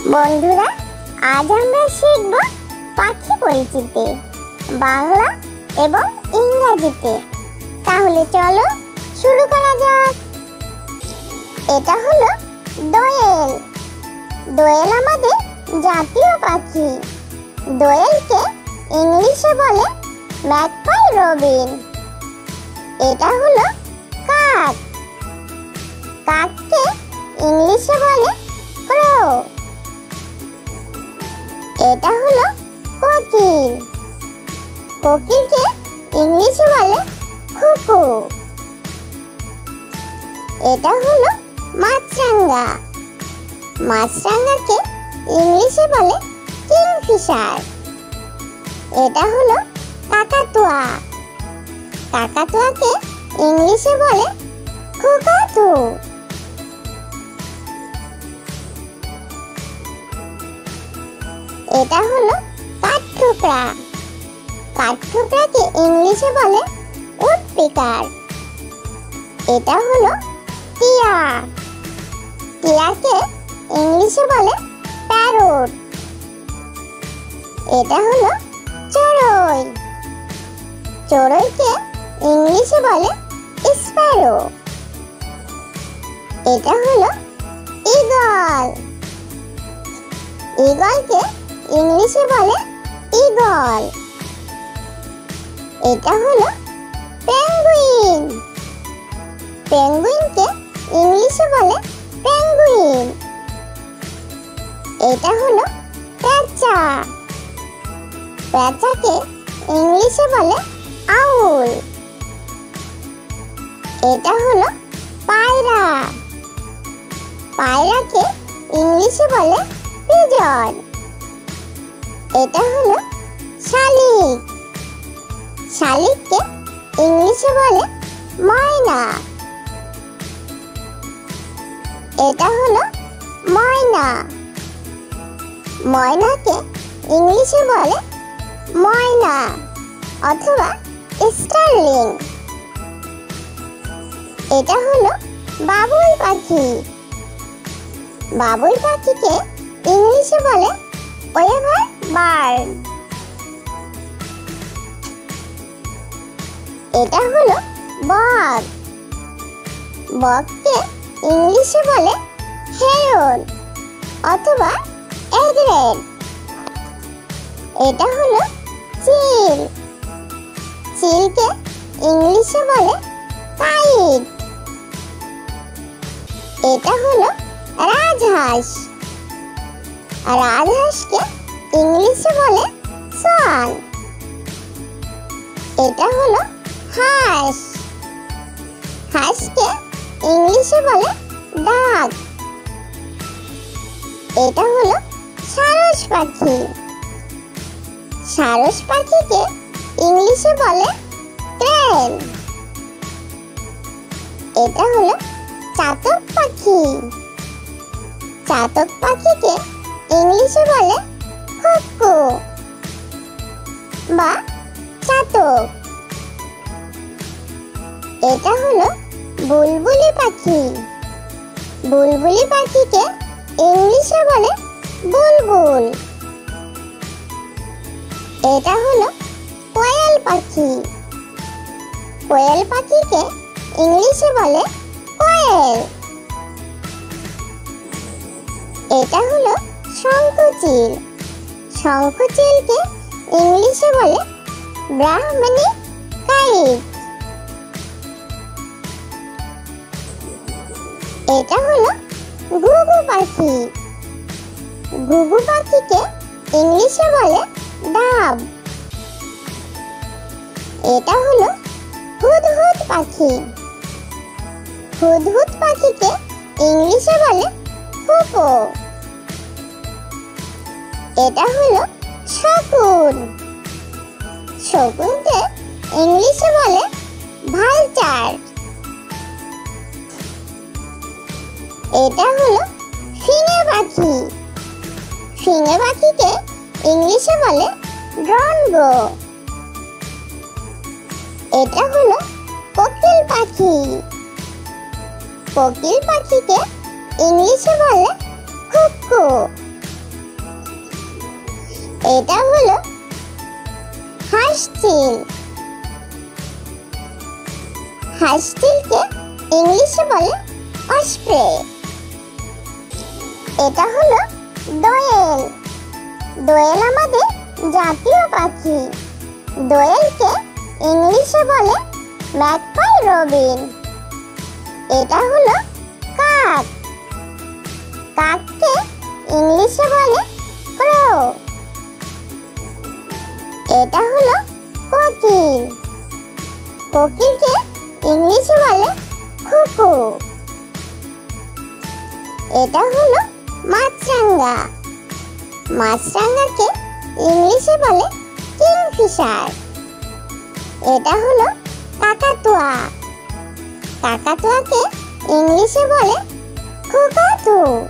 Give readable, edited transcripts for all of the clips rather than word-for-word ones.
বন্ধুরা, আজ আমরা শিখব পাখি পরিচিতি বাংলা এবং ইংরেজিতে। তাহলে চলো শুরু করা যাক। এটা হলো দোয়েল। দোয়েল আমাদের জাতীয় পাখি। দোয়েলকে ইংলিশে বলে ম্যাকপাই রবিন। এটা হলো কাক। কাককে ইংলিশে বলে ক্রো। এটা হলো কোকিল। কোকিলকে ইংলিশে বলে কুকু। এটা হলো মাছরাঙা। মাছরাঙাকে ইংলিশে বলে কিংফিশার। এটা হলো কাকাতুয়া। কাকাতুয়াকে ইংলিশে বলে কুকাতু। এটা হলো কাঠঠোকরা। কাঠঠোকরাকে ইংলিশে বলে উডপিকার। এটা হলো টিয়া। টিয়াকে ইংলিশে বলে প্যারট। এটা হলো চড়ুই। চড়ুইকে ইংলিশে বলে স্প্যারো। এটা হলো ঈগল। ঈগলকে ইংলিশে বলে ঈগল। এটা হলো পেঙ্গুইন। পেঙ্গুইনকে ইংলিশে বলে পেঙ্গুইন। এটা হলো পেঁচা। পেঁচাকে ইংলিশে বলে আউল। এটা হলো পায়রা। পায়রাকে ইংলিশে বলে পিজন। এটা হলো শালিক। শালিককে ইংলিশে বলে ময়না। এটা হলো ময়না। ময়নাকে ইংলিশে বলে ময়না অথবা স্টারলিং। এটা হলো বাবুই পাখি। বাবুই পাখিকে ইংলিশে বলে ওয়েভার বার্ড। এটা হলো বক। বককে ইংলিশে বলে হেরন অথবা এগ্রেট। এটা হলো চিল। চিলকে ইংলিশে বলে কাইট। এটা হলো রাজহাঁস। রাজহাঁসকে ইংলিশে বলে সোয়ান। এটা হলো হাঁস। হাঁসকে ইংলিশে বলে ডাক। এটা হলো সারস পাখি। সারস পাখিকে ইংলিশে বলে ক্রেন। এটা হলো চাতক পাখি। চাতক পাখিকে ইংলিশে বলে কুকু বা চাতক। এটা হলো বুলবুলি পাখি। বুলবুলি পাখিকে ইংলিশে বলে বুলবুল। এটা হলো কোয়েল পাখি। কোয়েল পাখিকে ইংলিশে বলে কোয়েল। এটা হলো শঙ্খচিল। শঙ্খচিলকে ইংলিশে বলে ব্রাহ্মণী কাইট। এটা হলো ঘুঘু পাখি। ঘুঘু পাখিকে ইংলিশে বলে ডাব। এটা হলো হুদহুদ পাখি। হুদহুদ পাখিকে ইংলিশে বলে হুপো। এটা হলো শকুন। শকুনকে ইংলিশে বলে ভালচার। এটা হলো ফিঙে পাখি। ফিঙে পাখিকে ইংলিশে বলে ড্রনগো। এটা হলো কোকিল পাখি। কোকিল পাখিকে ইংলিশে বলে কুকু। এটা হলো হাঁসচিল। হাঁসচিলকে ইংলিশে বলে অসপ্রে। এটা হলো দোয়েল। দোয়েল আমাদের জাতীয় পাখি। দোয়েলকে ইংলিশে বলে ম্যাকপাই রবিন। এটা হলো কাক। কাককে ইংলিশে বলে ক্রো। এটা হলো কোকিল। কোকিলকে ইংলিশে বলে কুকু। এটা হলো মাছরাঙা। মাছরাঙাকে ইংলিশে বলে কিংফিশার। এটা হলো কাকাতুয়া। কাকাতুয়াকে ইংলিশে বলে কুকাতু।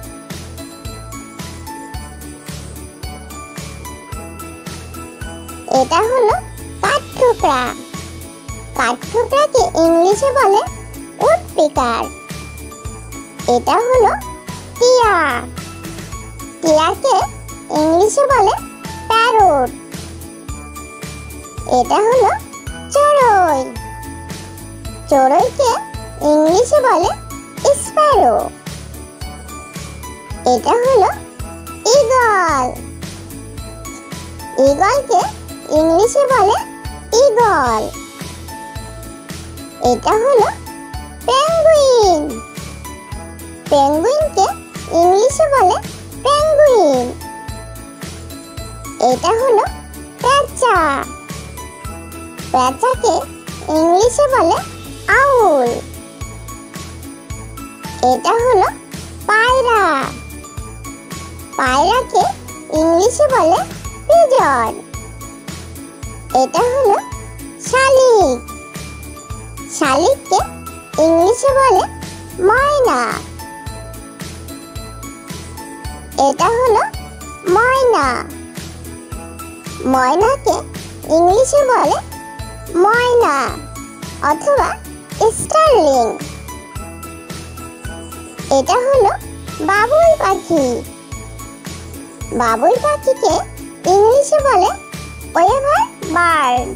এটা হলো কাঠঠোকরা। কাঠঠোকরাকে ইংলিশে বলে উডপিকার। এটা হলো টিয়া। টিয়াকে ইংলিশে বলে প্যারট। এটা হলো চড়ুই। চড়ুইকে ইংলিশে বলে স্প্যারো। এটা হলো ঈগল। ঈগলকে ইংলিশে বলে ঈগল। এটা হলো পেঙ্গুইন। পেঙ্গুইনকে ইংলিশে বলে পেঙ্গুইন। এটা হলো পেঁচা। পেঁচাকে ইংলিশে বলে আউল। এটা হলো পায়রা। পায়রাকে ইংলিশে বলে পিজন। এটা হলো শালিক। শালিককে ইংলিশে বলে ময়না। এটা হলো ময়না। ময়নাকে ইংলিশে বলে ময়না অথবা স্টারলিং। এটা হলো বাবুই পাখি। বাবুই পাখিকে ইংলিশে বলে ওয়েভার বার্ড।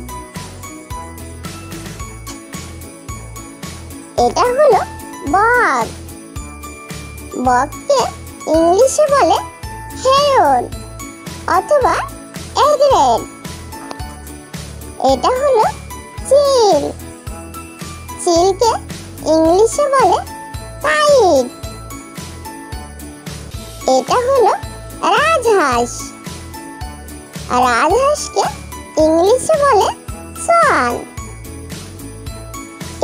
এটা হলো বক। বককে ইংলিশে বলে হেরন অথবা এগ্রেট। এটা হলো চিল। চিলকে ইংলিশে বলে কাইট। এটা হলো রাজহাঁস। রাজহাঁসকে ইংলিশে বলে সোয়ান।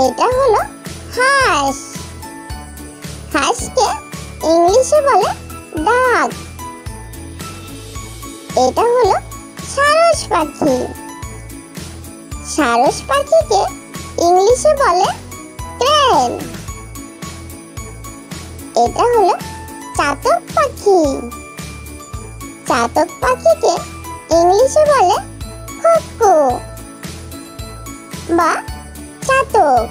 এটা হলো হাঁস। হাঁসকে ইংলিশে বলে ডাক। এটা হলো সারস পাখি। সারস পাখিকে ইংলিশে বলে ক্রেন। এটা হলো চাতক পাখি। চাতক পাখিকে ইংলিশে বলে কুকু বা চাতক।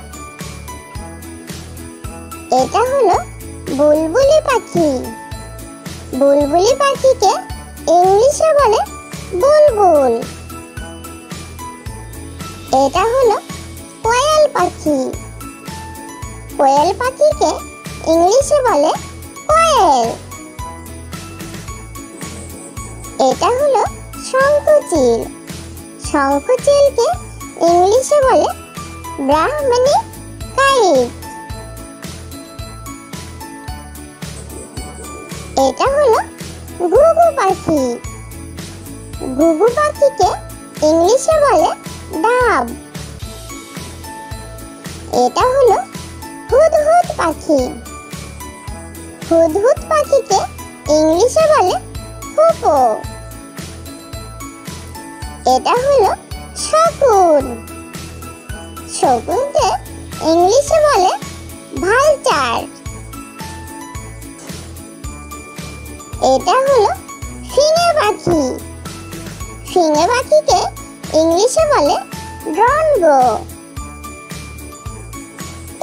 এটা হলো বুলবুলি পাখি। বুলবুলি পাখিকে ইংলিশে বলে বুলবুল। এটা হলো কোয়েল পাখি। কোয়েল পাখিকে ইংলিশে বলে কোয়েল। এটা হলো শঙ্খচিল। শঙ্খচিলকে ইংলিশে বলে ব্রাহ্মণী কাইট। এটা হলো ঘুঘু পাখি। ঘুঘু পাখিকে ইংলিশে বলে ডাব। এটা হলো হুদহুদ পাখি। হুদহুদ পাখিকে ইংলিশে বলে হুপো। এটা হলো শকুন। শকুনকে ইংলিশে বলে ভালচার। এটা হলো ফিঙে পাখি। ফিঙে পাখিকে ইংলিশে বলে ড্রনগো।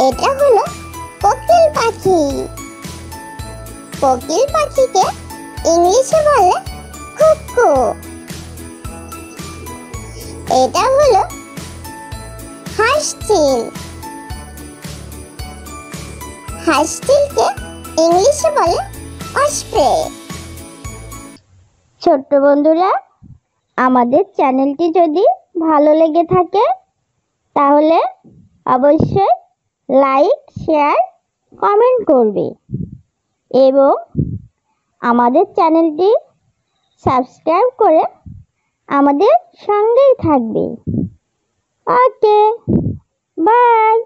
এটা হলো কোকিল পাখি। কোকিল পাখিকে ইংলিশে বলে কুকু। এটা হলো হাঁস চিল। হাঁস চিলকে ইংলিশে বলে অসপ্রে। ছোট্ট বন্ধুরা, আমাদের চ্যানেলটি যদি ভালো লেগে থাকে তাহলে অবশ্যই লাইক, শেয়ার, কমেন্ট করবে এবং আমাদের চ্যানেলটি সাবস্ক্রাইব করে আমাদের সঙ্গেই থাকবে। ওকে, বাই।